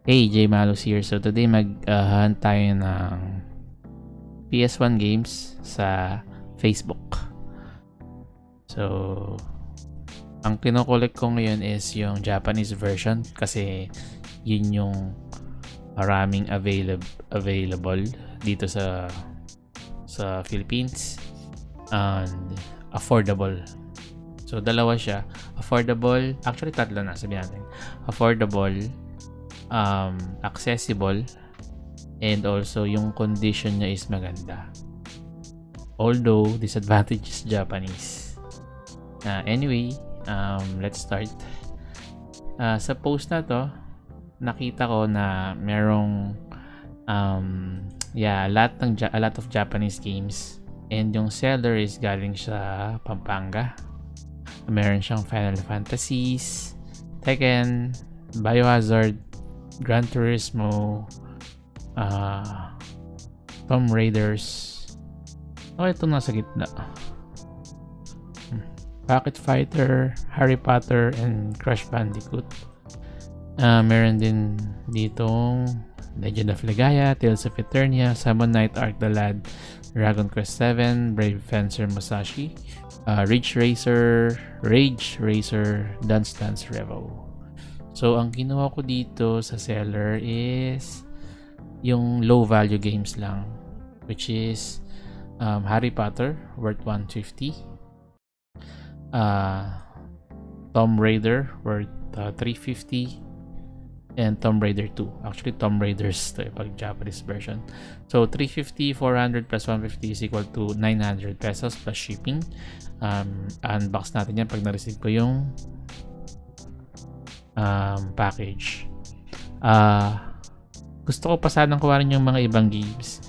Hey, J Malus here. So today mag-hunt tayo ng PS1 games sa Facebook. So, ang kinokollect ko ngayon is yung Japanese version kasi yun yung maraming available dito sa Philippines and affordable. So, dalawa siya. Affordable, actually tatlo na, sabihin natin. Affordable, accessible, and also yung condition niya is maganda. Although, disadvantage is Japanese. Anyway, let's start. Sa post na to, nakita ko na merong a lot of Japanese games, and yung seller is galing sa Pampanga. Meron siyang Final Fantasies, Tekken, Biohazard, Gran Turismo, Tomb Raiders. Ito nasa gitna. Pocket Fighter, Harry Potter, and Crash Bandicoot. Meron din ditong Legend of Legaia, Tales of Eternia, Summon Night, Arc the Lad, Dragon Quest 7, Brave Fencer Musashi, Rage Racer, Dance Dance Revo. So, ang kinuha ko dito sa seller is yung low value games lang, which is Harry Potter, worth 150, Tomb Raider, worth 350, and Tomb Raider 2. Actually, Tomb Raiders to pag Japanese version. So, 350, 400 plus 150 is equal to 900 pesos plus shipping. Unbox natin yan pag na-receive ko yung package. Gusto ko pa sanang kuwarin yung mga ibang games.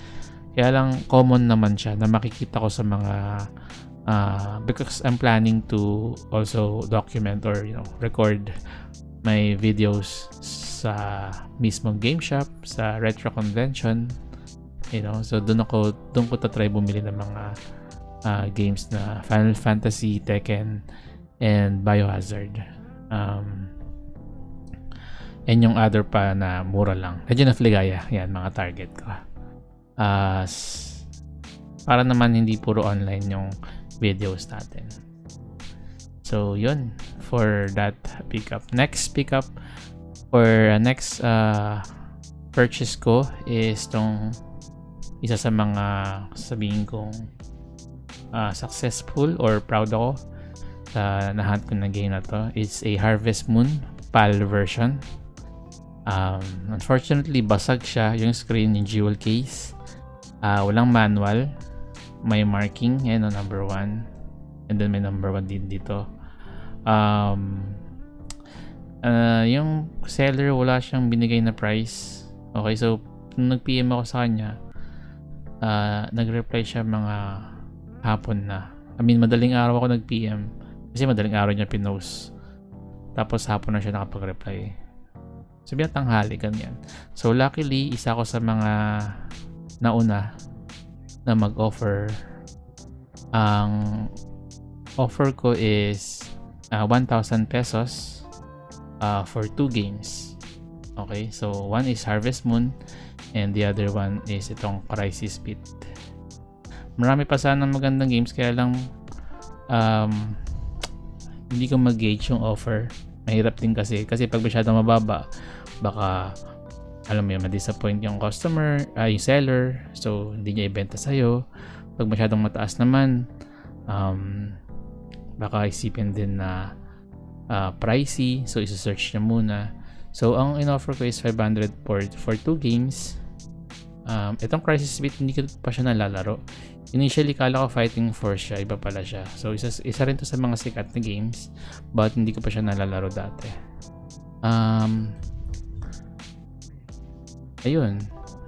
Kaya lang, common naman siya na makikita ko sa mga because I'm planning to also document or record my videos sa mismong game shop, sa retro convention, so doon ko tatry bumili ng mga games na Final Fantasy, Tekken, and Biohazard, and yung other pa na mura lang, Legend of Legaia, yan mga target ko. Para naman hindi puro online yung videos natin. So yun for that pickup. Next pickup or next purchase ko is tong isa sa mga sabihin kong successful or proud ako sa nahunt ko na game na to. It's a Harvest Moon PAL version. Unfortunately, basag siya yung screen, yung jewel case. Walang manual, may marking, number 1, and then may number 1 din dito. Yung seller wala siyang binigay na price. Okay, so nung nag-PM ako sa kanya, nag-reply siya mga hapon na. Madaling araw ako nag-PM kasi madaling araw niya pinost. Tapos hapon na siya nakapag-reply. Sabi niya tanghali, ganyan. So luckily, isa ako sa mga nauna na mag-offer. Ang offer ko is 1,000 pesos for 2 games. Okay, so one is Harvest Moon and the other one is itong Crisis Pit. Marami pa sanang magandang games, kaya lang hindi ko mag-gauge yung offer. Mahirap din kasi pag masyadong mababa, baka alam mo yun, ma-disappoint yung customer, yung seller, so hindi niya ibenta sa'yo. Pag masyadong mataas naman, baka isipin din na pricey, so isa-search niya muna. So ang in-offer ko is 500 for 2 games. Itong Crisis Bit, hindi ko pa siya nalalaro. Initially, kala ko Fighting Force siya, iba pala siya. So isa rin to sa mga sikat na games, but hindi ko pa siya nalalaro dati. Ayun,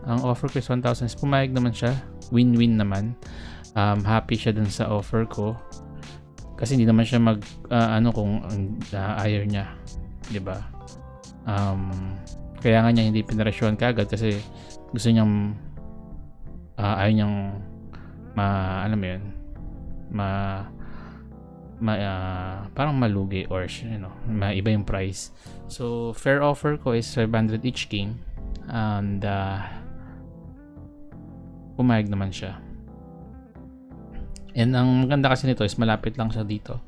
ang offer ko is 1,000. Pumayag naman siya, win-win naman. Happy siya dun sa offer ko kasi hindi naman siya kung ayaw niya, di ba? Kaya nga niya hindi pinarasyon kagad kasi gusto niyang ayaw niyang parang malugi or maiba yung price. So fair offer ko is 500 each game, and pumayag naman siya. And ang maganda kasi nito is malapit lang siya dito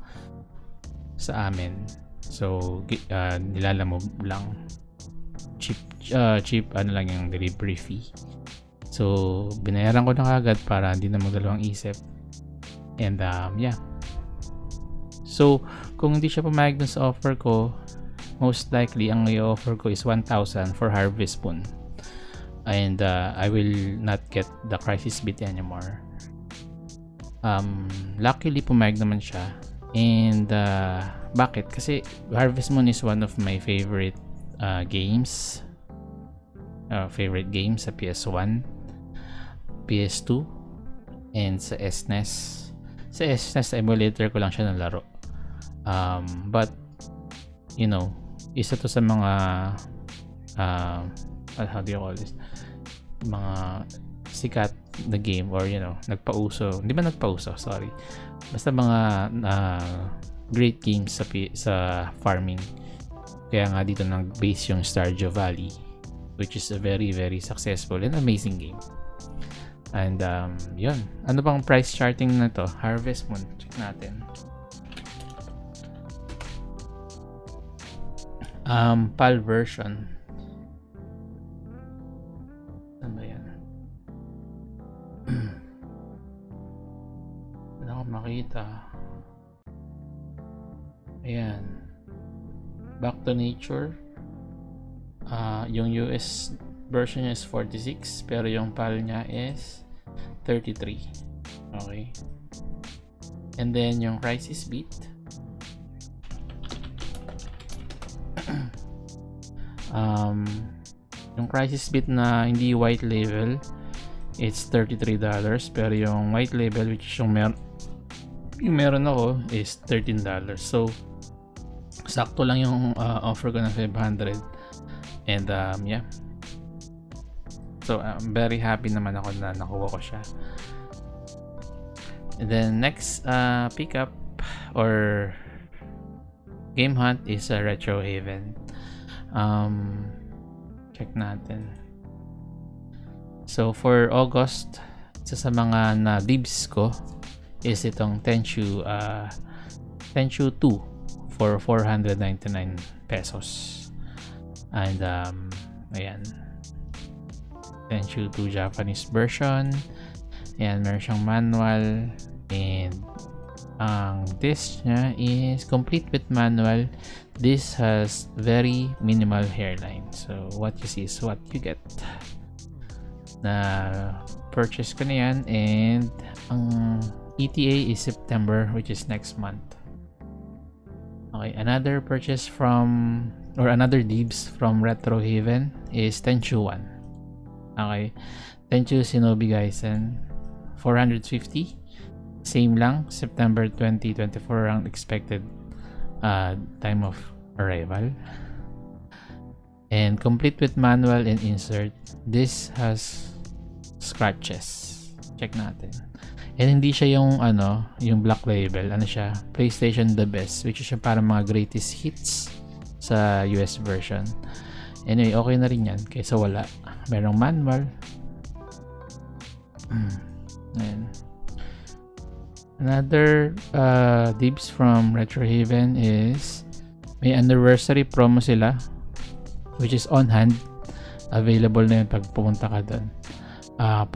sa amin. So nilalamove lang, cheap ano lang yung delivery fee. So binayaran ko na kagad para hindi na magdalawang isip. And yeah. So kung hindi siya pumayag dun sa offer ko, most likely ang i-offer ko is 1,000 for Harvest Moon. And I will not get the Crisis Beat anymore. Luckily pumayag naman siya. And bakit? Kasi Harvest Moon is one of my favorite games. Favorite games sa PS1, PS2, and sa SNES. Sa SNES emulator ko lang siya nalaro. But isa to sa mga how do you call this? Mga sikat na game or nagpauso. Hindi ba nagpauso? Sorry. Basta mga great games sa farming. Kaya nga dito nag-base yung Stardew Valley, which is a very very successful and amazing game. And yun. Ano bang price charting na to? Harvest Moon. Check natin. PAL version. Ano ba yan? Wala akong makita. Ayan. Back to Nature. Yung US version niya is 46, pero yung PAL niya is 33. Okay. And then yung Crisis Beat. Yung Crisis Beat na hindi white label, it's $33, pero yung white label, which is yung meron ako, is $13. So sakto lang yung offer ko ng 500. And yeah. So I'm very happy naman ako na nakuha ko siya. And then next pickup or game hunt is Retro Haven. Check natin. So for August, isa sa mga na dibs ko is itong Tenchu 2 for 499 pesos. And ayan, Tenchu 2 Japanese version. Ayan, meron siyang manual, and ang disc niya is complete with manual. This has very minimal hairline, so what you see is what you get. Na purchase ko na yan, and ang ETA is September, which is next month. Okay, another purchase from, or another dibs from Retro Haven is Tenchu 1. Okay, Tenchu Shinobi Gaisen 450. Same lang, September 2024 ang expected time of arrival. And complete with manual and insert. This has scratches. Check natin. And hindi siya yung yung black label. Ano siya? PlayStation The Best, which is siya para mga greatest hits sa US version. Anyway, okay na rin yan kaysa wala. Merong manual. Ayan. Another dibs from Retro Haven is may anniversary promo sila, which is on hand. Available na yun pag pumunta ka doon.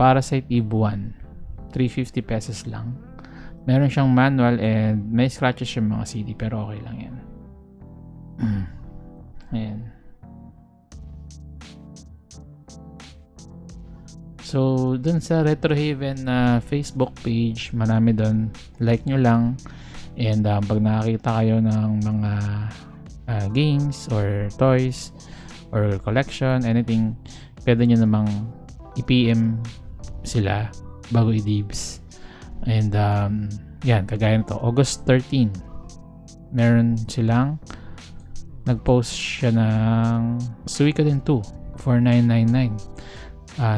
Parasite Eve 1, 350 pesos lang. Meron siyang manual and may scratches yung mga CD, pero okay lang yan. Ayan. So, dun sa Retro Haven na Facebook page, marami dun. Like nyo lang. And pag nakakita kayo ng mga games or toys or collection, anything, pwede nyo namang i-PM sila bago i-dibs. And yan, kagaya nito, August 13, meron silang nag-post siya ng Suikoden 2 for 999.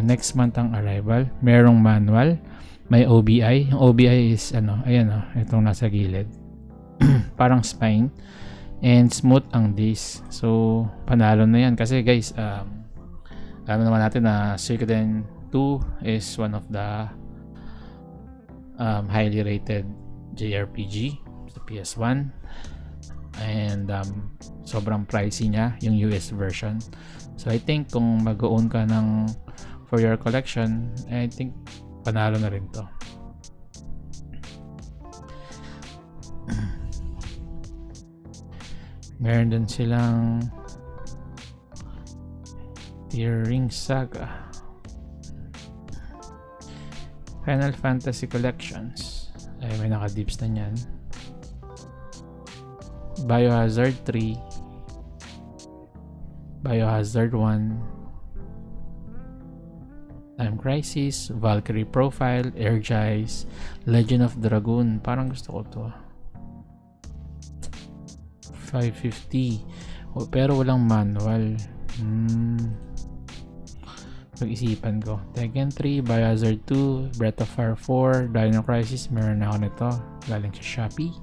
Next month ang arrival. Merong manual, may OBI. Yung OBI is ayan itong nasa gilid. parang spine, and smooth ang disc. So panalo na yan kasi guys, alam naman natin na Suikoden 2 is one of the highly rated JRPG sa PS1, and sobrang pricey niya yung US version. So I think kung mag-own ka ng for your collection, I think panalo na rin to. Meron din silang Tearing Saga, Final Fantasy Collections, ay may naka-dips na yan. Biohazard 3, Biohazard 1, Time Crisis, Valkyrie Profile, Energize, Legend of Dragoon. Parang gusto ko to. 550. Pero walang manual. Pag-isipan ko. Tekken 3, Biohazard 2, Breath of Fire 4, Dino Crisis. Meron na ako nito. Galing sa Shopee.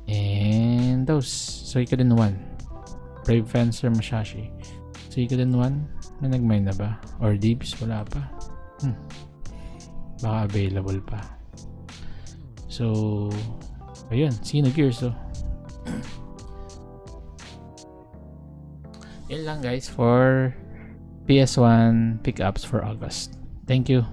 And those. Suikoden 1. Brave Fencer Musashi. Suikoden 1. May nag-mine na ba? Or Dibs? Wala pa. Baka available pa. So, ayun. Xenogears oh. Yun lang guys for PS1 pickups for August. Thank you.